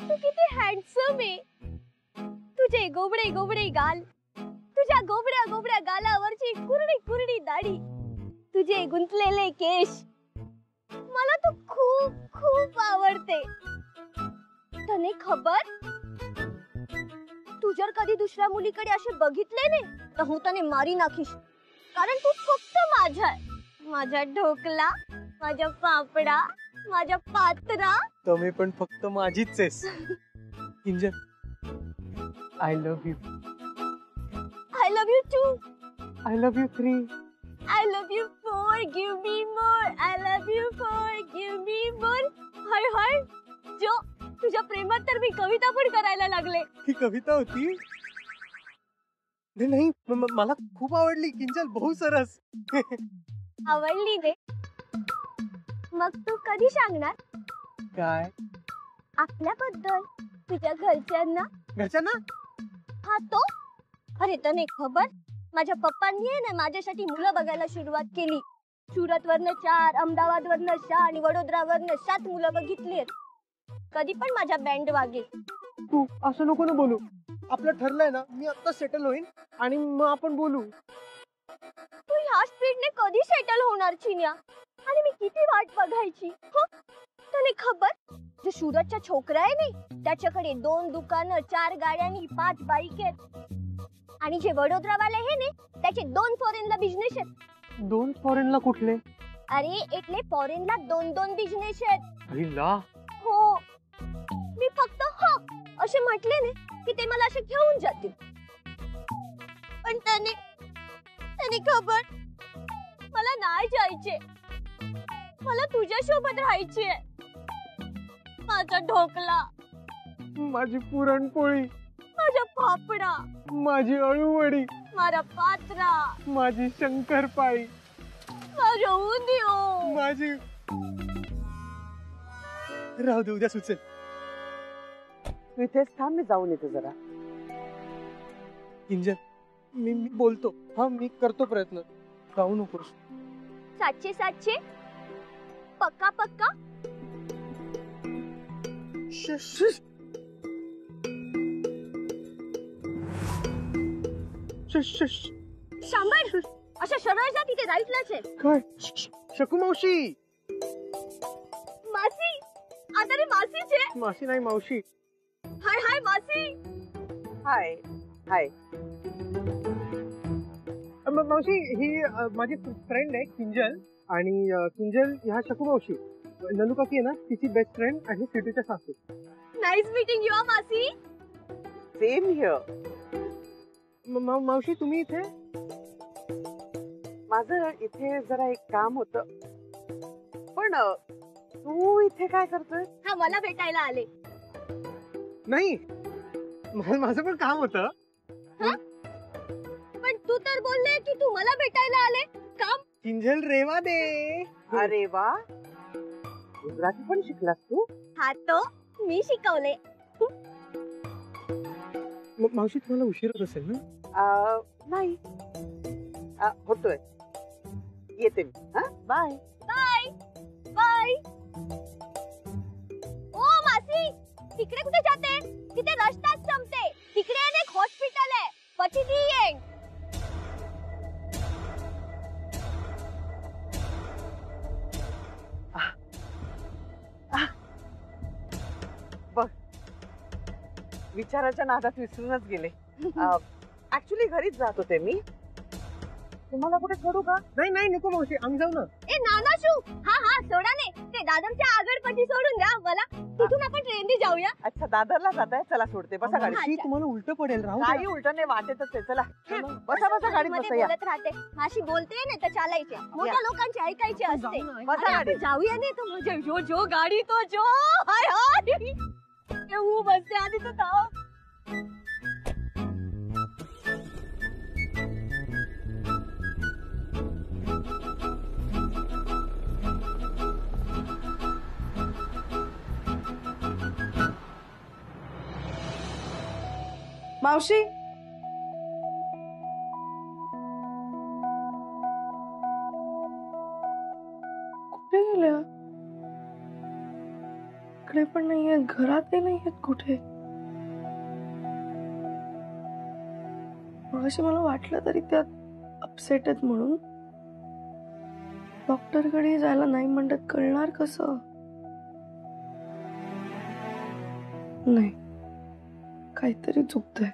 तू किती हँडसम आहे. तुझे गोबडे गोबडे गाल, तुझ्या गोबड्या गोबड्या गालावरची कुरडी कुरडी दाढी, तुझे गुंतलेले केश, मला तू खूप खूप आवडते. तने खबर, तू जर कधी दुसऱ्या मुलीकडे असे बघितले नाही तर હું તને मारी नाखीश. कारण तू फक्त माझा आहे. माझा ढोकला, माझा पापडा, माझा पात्रा. तुम्ही पण फक्त माझीच आहेस. Kinjal, I love you. I love you too. I love you 3. I love you 4, give me more. I love you 4, give me more. हाय हाय, जो तुझ्या प्रेमात तर मी कविता पण करायला लागले. ही कविता होती? नाही, मला खूप आवडली किंजल, बहुत सरस. आवडली रे. मग तू कधी सांगणार? काय? आपल्याबद्दल तुझ्या घरच्यांना. घरच्यांना? हा तो. अरे तने खबर, माझ्या पप्पांनी ना माझ्यासाठी मुलं बघायला सुरुवात केली. सुरत वरनं 4, अहमदाबाद वरनं 6 आणि वडोदरा वरनं 7 मुलं बघितलीत. कधी पण माझा बँड वागेल. तू असं नको ना बोलू. आपलं ठरलंय ना, मी आता सेटल होईन आणि मग आपण बोलू. तू ह्या स्पीडने कधी सेटल होणार चिन्या? आणि मी किती वाट बघायची. तने खबर, जो सुरतचा छोकरा आहे नाही, त्याच्याकडे 2 दुकानं, 4 गाड्या आणि 5 बाईक आहेत. आणि जे वडोदरावाले हे ने, त्याचे 2 फॉरेनला बिझनेस आहेत. 2 फॉरेनला कुठले? अरे इथले फॉरेनला 2 बिझनेस आहेत. अरे ला. हो, मी फक्त हो असे म्हटले ने की ते मला असे घेऊन जातील. पण त्याने खबर, मला नाही जायचे. मला तुझ्यासोबत राहायचे. माझा ढोकला, माझी पुरणपोळी, माझा पापडा, माझी अळूवडी, माझा पात्रा, माझी शंकरपाळी, माझा उंदिओ, माझी. राहू दे, उद्या सुचेल. तू इथेच थांब, मी जाऊन येते जरा. किंजल, मी बोलतो. हा, मी करतो प्रयत्न. जाऊ नकोस. 700 पक्का पक्का. सांभाळ, अशा सरळ जा, तिथे राईटलाच आहे. काय? शकू मावशी. मासी, आता रे मासीचे. मासी नाही, मावशी. हाय हाय मासी. हाय हाय. मावशी, ही माझी फ्रेंड आहे किंजल. आणि किंजल ह्या शकू मावशी. नंदू काकी आहे ना, तिची बेस्ट फ्रेंड आणि सिटीच्या सासू. नाईस मीटिंग यू मासी. Same here. मावशी, तुम्ही इथे? माझं इथे जरा एक काम होतं. पण तू इथे काय करतोय? हा, मला भेटायला आले. नाही, माझं पण काम होतं. पण तू तर बोलले की तू मला भेटायला आले. काम? किंजल, रेवा दे. अरे वा, गुजराती पण शिकलास तू? हा, तो मी शिकवले. मावशी, तुम्हाला उशीर होत असेल ना? नाही, होतोय. येते मी. Bye bye bye. ओ मासी, तिकडे कुठे जाते? तिथे रस्ताच संपते. तिकडे एक हॉस्पिटल आहे, પછી ती येईन. बघ, विचाराच्या नादात विसरूनच गेले. ऍक्च्युली घरीच जात होते मी. तुम्हाला कुठे सोडू का? नाही नाही, नको मावशी, आम्ही जाऊ ना. ए नाना शू, हा हा, सोडा ने. ते दादरच्या आगळपट्टी सोडून द्या मला. तिथून आपण ट्रेनने जाऊया. अच्छा, दादरला जाताय? चला सोडते, बसा गाडी. मावशी, तुम्हाला उलट पडेल. राहू काही उलट नाही, वाटेतच आहे. चला बसा बसा गाडीत बसा. या बोलत राहते. माशी बोलते ना तर चालायचे. मोठ्या लोकांचे ऐकायचे असते. बसा गाडीत. जाऊया नाही तर म्हणजे जो जो गाडी तो जो. हाय हाय, येऊ बसते आधी तर जाऊ. मावशी, कुठे गेल्या? इकडे पण नाहीये, घरातही नाहीयेत कुठे. मगाशी मला वाटलं तरी त्यात अपसेट आहेत म्हणून. डॉक्टरकडे जायला नाही म्हणतात, कळणार कसं? नाही, काहीतरी चुकतंय.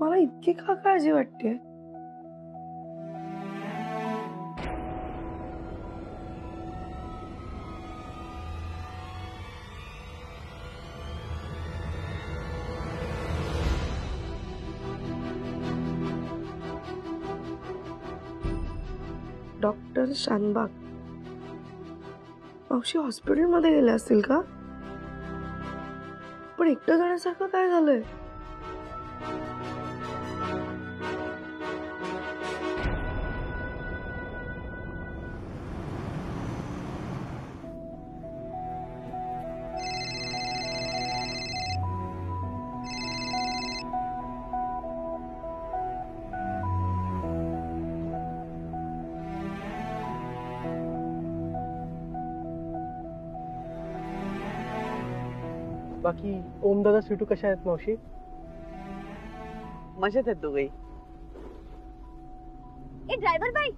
मला इतकी का काळजी वाटते? डॉक्टर शानबाग मावशी हॉस्पिटलमध्ये गेले असतील का? पण एकटं जाण्यासारखं काय झालंय? बाकी ओम दादा स्वीटू कशा आहेत मावशी? मजेत आहेत दोघे. ए ड्रायव्हर बाई,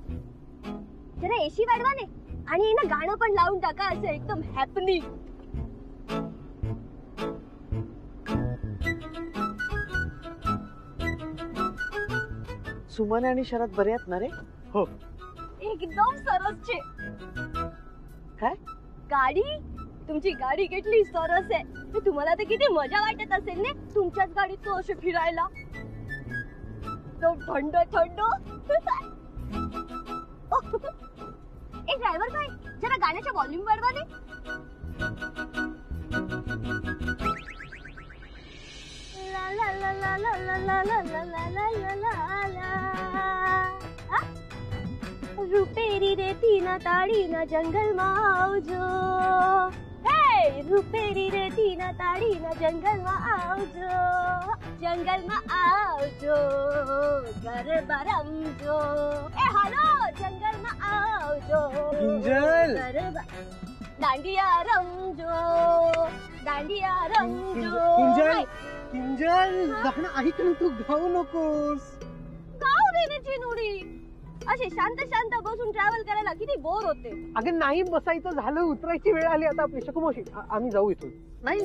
जरा एसी वाढवा ने आणि ना गाणं पण लावून टाका, असं एकदम हॅपनिंग. सुमन आणि शरद बरे आहेत ना रे? हो. एकदम सरसचे. काय? गाडी, तुमची गाडी किती सरस आहे. तुम्हाला तर किती मजा वाटत असेल ने तुमच्याच गाडीत तो असे फिरायला. तो थंड थंड. ए ड्रायव्हर बाई, जरा गाण्याचा व्हॉल्यूम वाढवा ने. ला ला ला ला ला ला ला ला ला ला ला ला ला. रुपेरी रे तीना ताड़ी ना जंगल में आवजो. हे रुपेरी रे तीना ताड़ी ना जंगल में आवजो. जंगल में आवजो, गरबा रमजो. ए हेलो, जंगल में आवजो, किंजल. गरबा दांडिया रमजो, दांडिया रमजो. किंजल, किंजल गाणं ऐक ना, तू गाऊ नकोस. गाव रे चिनुडी. असे शांत शांत बसून ट्रॅव्हल करायला किती बोर होते. अगं नाही बसायचं, झालं, उतरायची वेळ आली आता आपली. शकूमावशी आम्ही जाऊ इथून. नाही,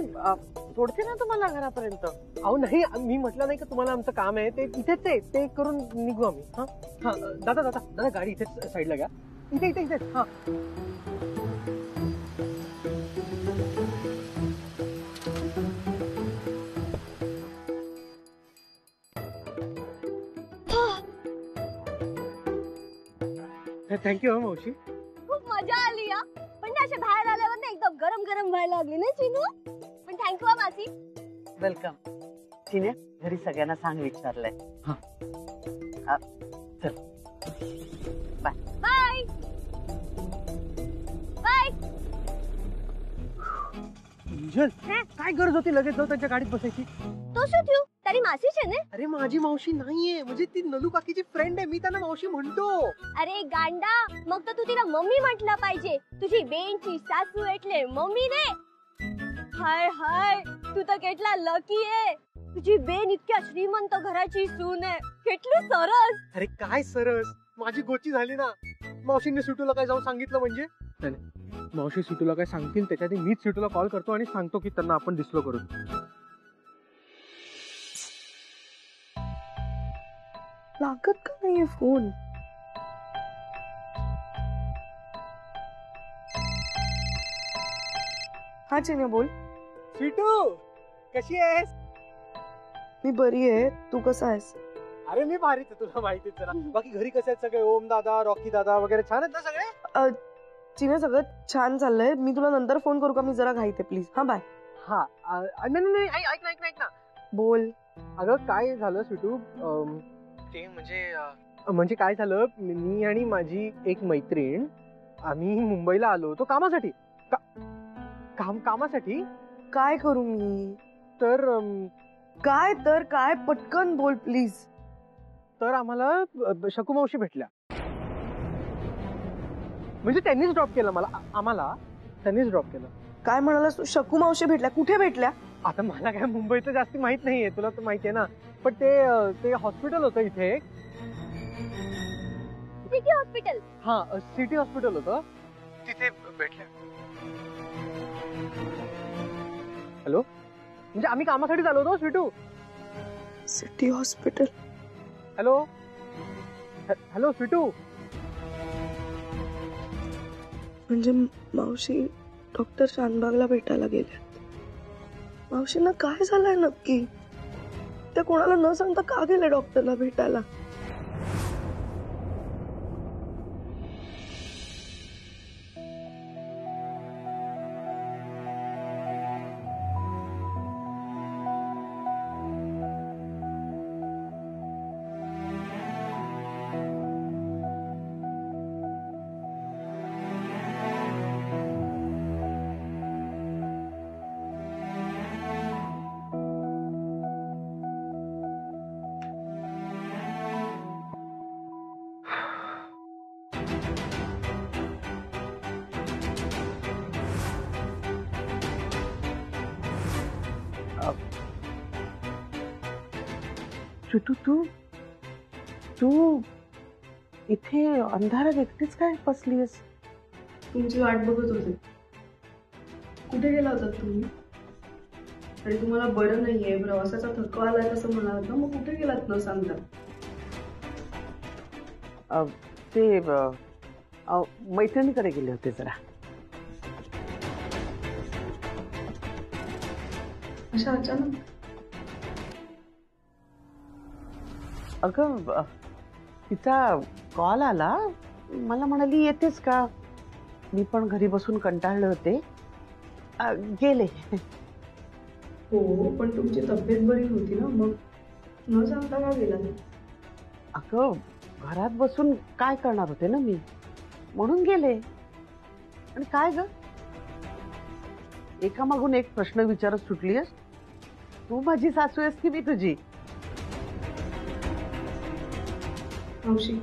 सोडते ना तुम्हाला घरापर्यंत. अहो नाही, मी म्हटलं नाही का तुम्हाला आमचं काम आहे ते इथेच आहे, ते करून निघू आम्ही. हा हा दादा दादा दादा गाडी इथेच साईडला घ्या. इथे इथे इथे. हा थँक्यू हो मावशी. खूप मजा आली या. पण ना अशा बाहेर आल्यावर ना एकदम गरम गरम व्हायला लागली ना चिनू. पण थँक्यू मासी. वेलकम. तिने घरी सगळ्यांना सांग विचारलंय. हा. चल बाय. Bye bye. किंजल, काय गरज होती लगेच जाऊ त्यांच्या गाडीत बसायची? तो શું થયું? તારી માસી છે ને? अरे माझी मावशी नाहीये, म्हणजे ती नलू काकीची फ्रेंड आहे, मी त्यांना मावशी म्हणतो. अरे गांडा, मग तर तू तिला मम्मी म्हटलं पाहिजे. तुझी बेनची सासू એટલે मम्मी ने. हाय हाय, तू तर केटला लकी आहे. तुझी बेन इतक्या श्रीमंत घराची सून आहे. केटलं सरस. अरे काय सरस, माझी गोची झाली ना. मावशीने सुटूला काय जाऊन सांगितलं म्हणजे? नाही, मावशी सुटूला काय सांगतील त्याच्या आधी मीच सुटूला कॉल करतो आणि सांगतो की त्यांना आपण दिसलो करून. लागत का नाहीये फोन? हा चिन्या बोल. स्वीटू कशी आहेस? मी बरी आहे, तू कसा आहेस? अरे मी भारीच आहे, तुला माहितीच जरा. बाकी घरी कसे आहेत सगळे? ओम दादा, रॉकी दादा वगैरे छान आहेत ना सगळे? चिन्या सगळं छान चाललंय. मी तुला नंतर फोन करू का? मी जरा घाईते, प्लीज. हा बाय. हा नाही नाही, ऐक ना ऐक ना ऐक ना. बोल. अगं काय झालं स्वीटू, ते म्हणजे काय झालं, मी आणि माझी एक मैत्रीण आम्ही मुंबईला आलो होतो कामासाठी. कामासाठी. काय करू मी? तर काय पटकन बोल प्लीज. तर आम्हाला शकूमावशी भेटल्या. म्हणजे त्यांनीच ड्रॉप केलं मला, आम्हाला त्यांनीच ड्रॉप केलं. काय म्हणालास तू? शकू मावशी भेटल्या? कुठे भेटल्या? आता मला काय मुंबईचं जास्त माहित नाहीये, तुला तर माहितीये ना. पण ते हॉस्पिटल होतं इथे एक. City hospital. हा, सिटी हॉस्पिटल होतं, तिथे भेटल्या. हॅलो, म्हणजे आम्ही कामासाठी आलो होतो स्वीटू. City hospital. हॅलो हॅलो स्वीटू. म्हणजे मावशी डॉक्टर शानबागला भेटायला गेल्या. मावशींना काय झालंय नक्की? त्या कोणाला न सांगता का गेले डॉक्टरला भेटायला? स्वीटू, तू इथे अंधारात एकटीच काय बसलीस? तुमची वाट बघत होते. कुठे गेला होता तुम्ही? आणि तुम्हाला बरं नाहीये, प्रवासाचा थकवा आलाय असं म्हणालात ना, मग कुठे गेलात न सांगता? ते मैत्रिणीकडे गेले होते जरा. अशा अचानक? अगं, तिचा कॉल आला. मला म्हणाली येतेस का? मी पण घरी बसून कंटाळले होते, गेले. हो, पण तुमची तब्येत बरी होती ना, मग न सांगता का गेला? अगं, घरात बसून काय करणार होते ना मी, म्हणून गेले. आणि काय ग, एकामागून एक प्रश्न विचारत सुटलीस. तू माझी सासू आहेस की मी तुझी? मावशी,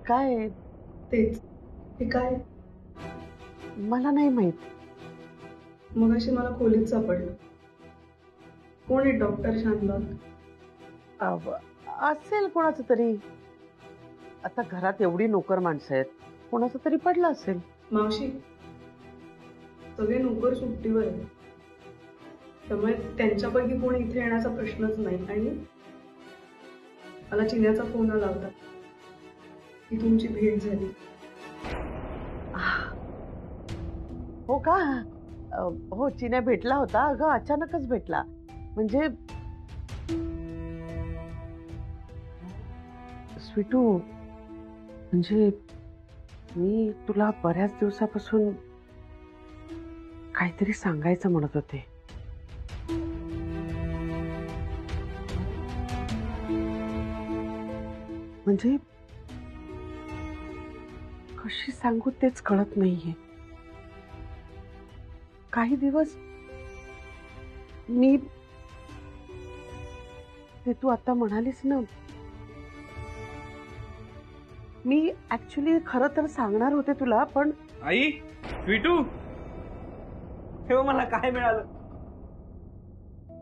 काय? तेच. हे काय? मला नाही माहित. मगाशी मला खोलीत सापडलं. कोण आहे डॉक्टर शानबाग? असेल कोणाचं तरी. आता घरात एवढी नोकर माणसं आहेत, कोणाचं तरी पडलं असेल. मावशी, सगळे नोकर सुट्टीवर आहेत, त्यामुळे त्यांच्यापैकी कोण इथे येण्याचा प्रश्नच नाही. आणि मला चिन्याचा फोन आला होता की तुमची भेट झाली. हो का? हो, चिन्या भेटला होता. अगं, अचानकच भेटला. म्हणजे स्वीटू, म्हणजे मी तुला बऱ्याच दिवसापासून काहीतरी सांगायचं म्हणत होते. म्हणजे कशी सांगू तेच कळत नाहीये. काही दिवस मी, ते तू आता म्हणालीस ना, मी ऍक्च्युली खरं तर सांगणार होते तुला, पण आई, स्वीटू, हे मला काय मिळालं?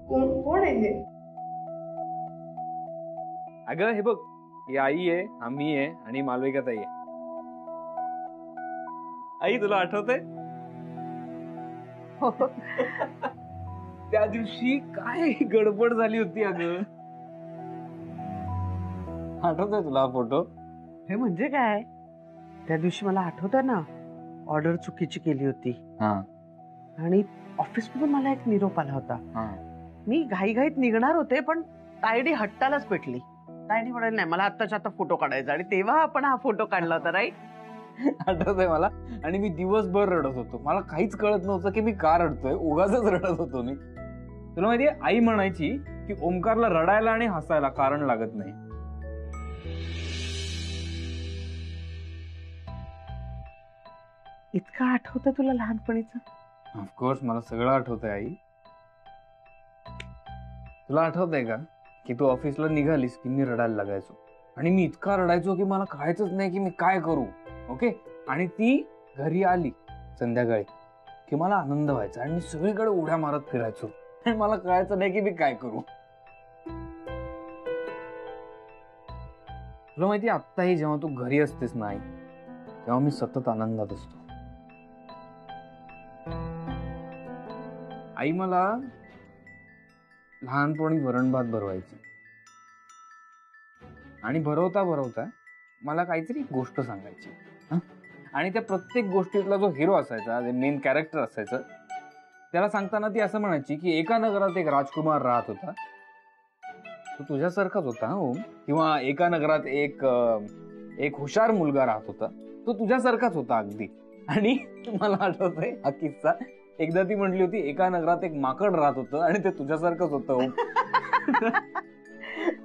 कोण आहे हे? अगं, हे बघ, ही आई आहे, आम्ही आहे आणि मालविका ताई आहे. आई, तुला आठवतंय त्या दिवशी काय गडबड झाली होती? अगं, आठवतंय तुला हा फोटो? हे म्हणजे काय? त्या दिवशी मला आठवतं ना, ऑर्डर चुकीची केली होती आणि ऑफिसमधून मला एक निरोप आला होता. मी घाईघाईत निघणार होते, पण तायडी हट्टालाच पेटली. तायडी म्हणाली नाही, मला आत्ताच्या आता फोटो काढायचा. आणि तेव्हा आपण हा फोटो काढला होता, राईट? आठवतंय मला. आणि मी दिवसभर रडत होतो. मला काहीच कळत नव्हतं की मी का रडतोय. उगाचच रडत होतो मी. तुला माहितीये, आई म्हणायची की ओमकारला रडायला आणि हसायला कारण लागत नाही. इतकं आठवतं तुला लहानपणीचं? ऑफकोर्स, मला सगळं आठवतंय आई. तुला आठवतंय का की तू ऑफिसला निघालीस की मी रडायला लागायचो आणि मी इतका रडायचो की मला कळायचंच नाही की मी काय करू. ओके. आणि ती घरी आली संध्याकाळी की मला आनंद व्हायचा आणि मी सगळीकडे उड्या मारत फिरायचो आणि मला कळायचं नाही की मी काय करू. तुला माहिती आत्ताही जेव्हा तू घरी असतेस नाही तेव्हा मी सतत आनंदात असतो. आई मला लहानपणी वरण भात भरवायची आणि भरवता भरवता मला काहीतरी गोष्ट सांगायची. आणि त्या प्रत्येक गोष्टीतला जो हिरो असायचा, जे मेन कॅरेक्टर असायचं, त्याला सांगताना ती असं म्हणायची की एका नगरात एक राजकुमार राहत होता, तो तुझ्यासारखाच होता हो. किंवा एका नगरात एक हुशार मुलगा राहत होता, तो तुझ्यासारखाच होता अगदी. आणि मला आठवतंय हा किस्सा, एकदा ती म्हटली होती एका नगरात एक माकड राहत होतं आणि ते तुझ्यासारखंच होतं.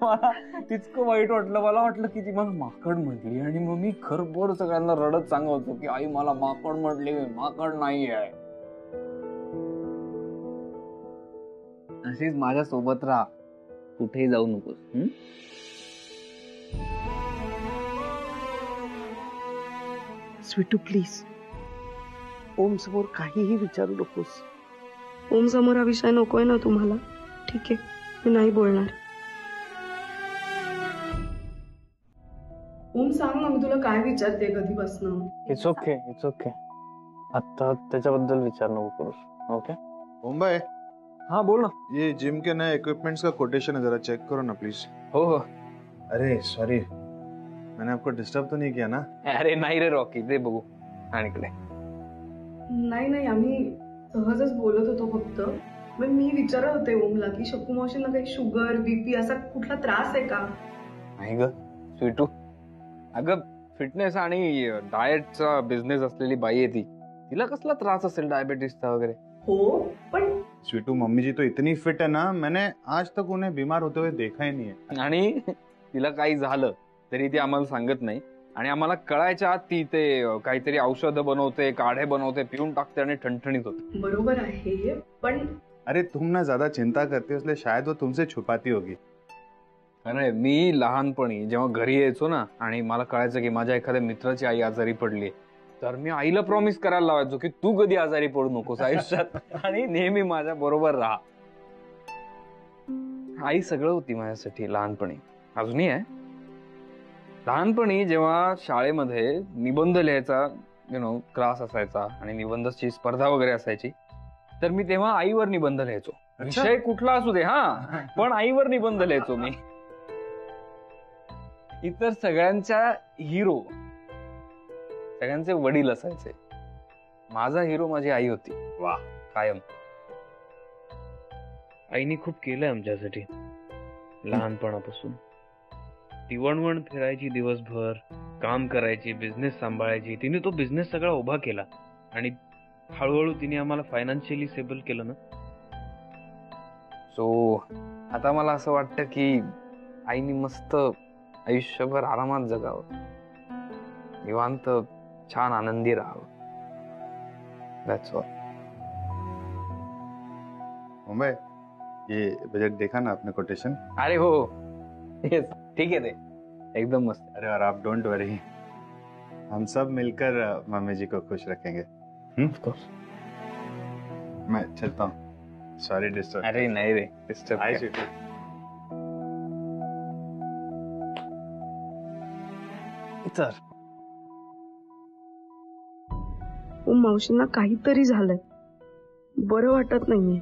मला तितकं वाईट वाटलं. मला वाटलं की ती मला माकड म्हटली आणि मग मी खरबर सगळ्यांना रडत सांगत होतो की आई मला माकड म्हटली, माकड नाही आहे. अशीच माझ्या सोबत राहा, कुठेही जाऊ नकोस. स्वीटू प्लीज, ओम समोर काहीही विचारू नकोस. ओम समोर हा विषय नकोय ना तुम्हाला? ठीक आहे, मी नाही बोलणार. ओम सांग ना, मी तुला काय विचारते कधीपासून. It's okay, it's okay. आता त्याच्याबद्दल विचार नको करूस. ओके. मुंबई. हाँ बोल ना. ये जिम के नए इक्विपमेंट्स का कोटेशन है, जरा चेक करो ना प्लीज. हो हो. अरे सॉरी, मैंने आपको डिस्टर्ब तो नहीं किया ना? अरे नाही रे रॉकी, दे बघू. आणि इकडे. नाही, आम्ही सहजच बोलत होतो फक्त. मग मी विचारत होते ओमला की शकू मावशींना काही शुगर बीपी असा कुठला त्रास आहे का? नाही ग स्वीटू, अगं फिटनेस आणि डाएटचा बिझनेस असलेली बाई आहे ती, तिला कसला त्रास असेल डायबिटीजचा वगैरे. हो पण स्वीटू मम्मी जी तो इतनी फिट है ना, मैंने आज तक उन्हें बीमार होते हुए देखा ही नहीं है. आणि तिला काही झालं तरी ती आम्हाला सांगत नाही आणि आम्हाला कळायच्या आत ती ते काहीतरी औषधं बनवते, काढे बनवते, पिऊन टाकते आणि ठणठणीत होते. बरोबर आहे, पण अरे तुम ना ज्यादा चिंता करते हो इसलिए शायद वो तुमसे छुपाती होगी. अरे मी लहानपणी जेव्हा घरी यायचो ना आणि मला कळायचं की माझ्या एखाद्या मित्राची आई आजारी पडली, तर मी आईला प्रॉमिस करायला लावायचो की तू कधी आजारी पडू नकोस आयुष्यात आणि नेहमी माझ्या बरोबर राहा. आई सगळं होती माझ्यासाठी लहानपणी, अजूनही आहे. लहानपणी जेव्हा शाळेमध्ये निबंध लिहायचा क्लास असायचा आणि निबंधाची स्पर्धा वगैरे असायची, तर मी तेव्हा आईवर निबंध लिहायचो. विषय कुठला असू दे, हा, पण आईवर निबंध लिहायचो मी. इतर सगळ्यांच्या हिरो, सगळ्यांचे वडील असायचे, माझा हिरो माझी आई होती. वाह. कायम. आईने खूप केलंय आमच्यासाठी लहानपणापासून. ती वणवण फिरायची दिवसभर, काम करायची, बिझनेस सांभाळायची. तिने तो बिझनेस सगळा उभा केला आणि हळूहळू तिने आम्हाला फायनान्शियली स्टेबल केलं ना. सो आता मला असं वाटतं की आईनी मस्त आयुष्यभर आरामात जगावं, निवांत छान आनंदी राहावं. That's all. मुंबई, ये बजट देखा ना आपने कोटेशन? अरे हो, येस, ठीक है, ते एकदम मस्त. अरे और आप डोंट वरी, हम सब मिलकर मम्मी जी को खुश रखेंगे. Of course. मैं चलता हूँ, सॉरी डिस्टर्ब. अरे नहीं रे, डिस्टर्ब. हाय स्वीटू. तर ओम मावशींना काहीतरी झालंय, बरं वाटत नाहीये.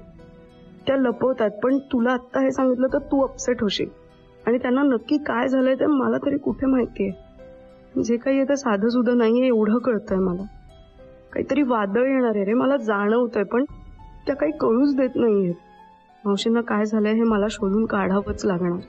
त्या लपवतात, पण तुला आता हे सांगितलं तर तू अपसेट होशील आणि त्यांना नक्की काय झालंय ते मला तरी कुठे माहितीये. जे काही आहे ते साधं सुद्धा नाहीये एवढं कळतंय मला. काहीतरी वादळ येणार आहे रे, मला जाणवतंय, पण त्या काही कळूच देत नाहीयेत. मावशींना काय झालंय हे मला शोधून काढावंच लागणार.